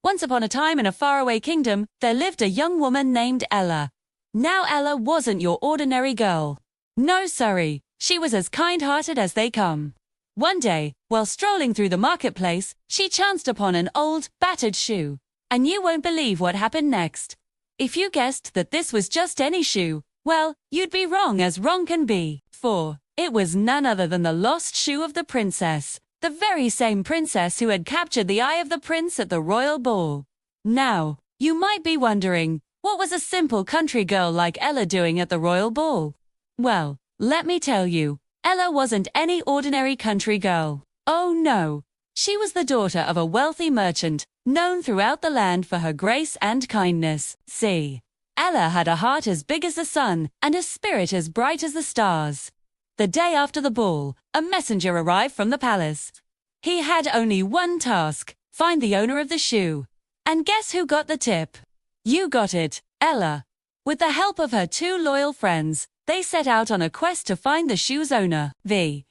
Once upon a time in a faraway kingdom, there lived a young woman named Ella. Now Ella wasn't your ordinary girl. No sorry, she was as kind-hearted as they come. One day, while strolling through the marketplace, she chanced upon an old, battered shoe. And you won't believe what happened next. If you guessed that this was just any shoe, well, you'd be wrong as wrong can be. For it was none other than the lost shoe of the princess. The very same princess who had captured the eye of the prince at the royal ball. Now, you might be wondering, what was a simple country girl like Ella doing at the royal ball? Well, let me tell you, Ella wasn't any ordinary country girl. Oh no, she was the daughter of a wealthy merchant, known throughout the land for her grace and kindness. See, Ella had a heart as big as the sun and a spirit as bright as the stars. The day after the ball, a messenger arrived from the palace. He had only one task, find the owner of the shoe. And guess who got the tip? You got it, Ella. With the help of her two loyal friends, they set out on a quest to find the shoe's owner. They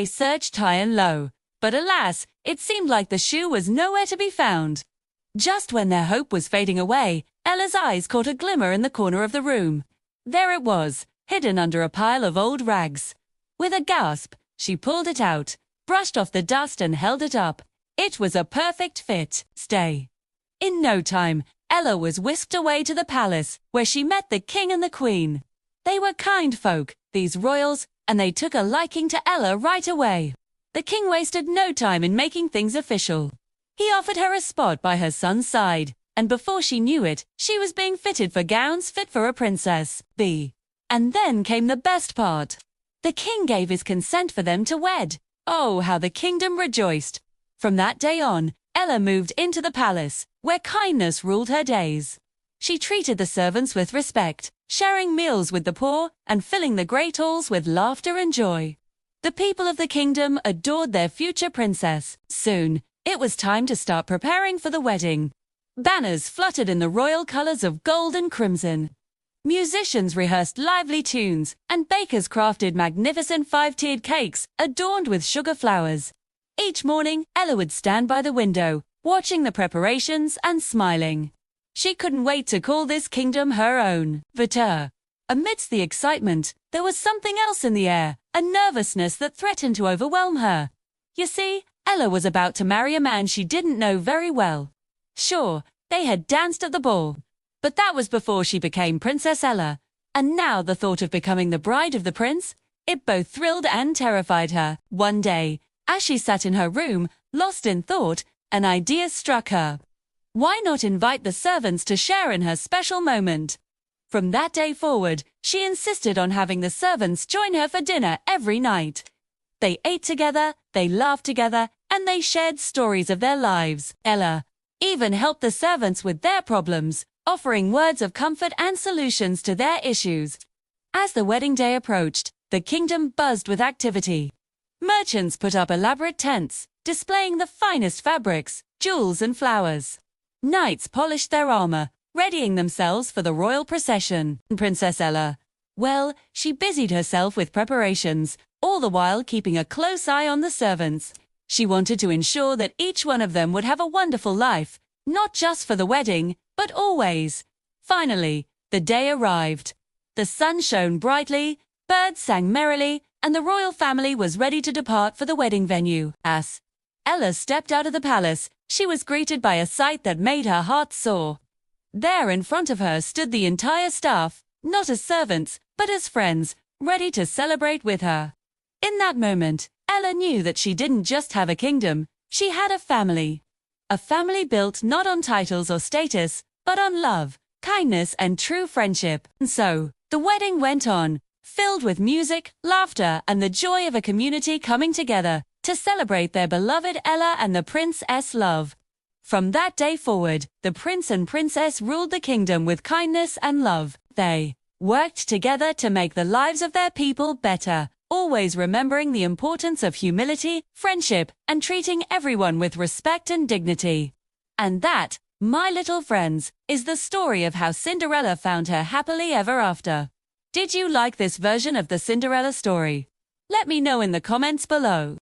searched high and low, but alas, it seemed like the shoe was nowhere to be found. Just when their hope was fading away, Ella's eyes caught a glimmer in the corner of the room. There it was, hidden under a pile of old rags. With a gasp, she pulled it out, brushed off the dust and held it up. It was a perfect fit. Stay. In no time, Ella was whisked away to the palace, where she met the king and the queen. They were kind folk, these royals, and they took a liking to Ella right away. The king wasted no time in making things official. He offered her a spot by her son's side, and before she knew it, she was being fitted for gowns fit for a princess. And then came the best part. The king gave his consent for them to wed. Oh, how the kingdom rejoiced. From that day on, Ella moved into the palace, where kindness ruled her days. She treated the servants with respect, sharing meals with the poor and filling the great halls with laughter and joy. The people of the kingdom adored their future princess. Soon, it was time to start preparing for the wedding. Banners fluttered in the royal colors of gold and crimson. Musicians rehearsed lively tunes, and bakers crafted magnificent five-tiered cakes adorned with sugar flowers. Each morning, Ella would stand by the window, watching the preparations and smiling. She couldn't wait to call this kingdom her own. But amidst the excitement, there was something else in the air, a nervousness that threatened to overwhelm her. You see, Ella was about to marry a man she didn't know very well. Sure, they had danced at the ball. But that was before she became Princess Ella, and now the thought of becoming the bride of the prince, it both thrilled and terrified her. One day, as she sat in her room, lost in thought, an idea struck her. Why not invite the servants to share in her special moment? From that day forward, she insisted on having the servants join her for dinner every night. They ate together, they laughed together, and they shared stories of their lives. Ella even helped the servants with their problems, offering words of comfort and solutions to their issues. As the wedding day approached, the kingdom buzzed with activity. Merchants put up elaborate tents, displaying the finest fabrics, jewels and flowers. Knights polished their armor, readying themselves for the royal procession. Princess Ella, well, she busied herself with preparations, all the while keeping a close eye on the servants. She wanted to ensure that each one of them would have a wonderful life, not just for the wedding, but always. Finally, the day arrived. The sun shone brightly, birds sang merrily, and the royal family was ready to depart for the wedding venue. As Ella stepped out of the palace, she was greeted by a sight that made her heart soar. There in front of her stood the entire staff, not as servants, but as friends, ready to celebrate with her. In that moment, Ella knew that she didn't just have a kingdom, she had a family. A family built not on titles or status, but on love, kindness and true friendship. And so, the wedding went on, filled with music, laughter and the joy of a community coming together to celebrate their beloved Ella and the princess' love. From that day forward, the prince and princess ruled the kingdom with kindness and love. They worked together to make the lives of their people better, always remembering the importance of humility, friendship, and treating everyone with respect and dignity. And that, my little friends, is the story of how Cinderella found her happily ever after. Did you like this version of the Cinderella story? Let me know in the comments below.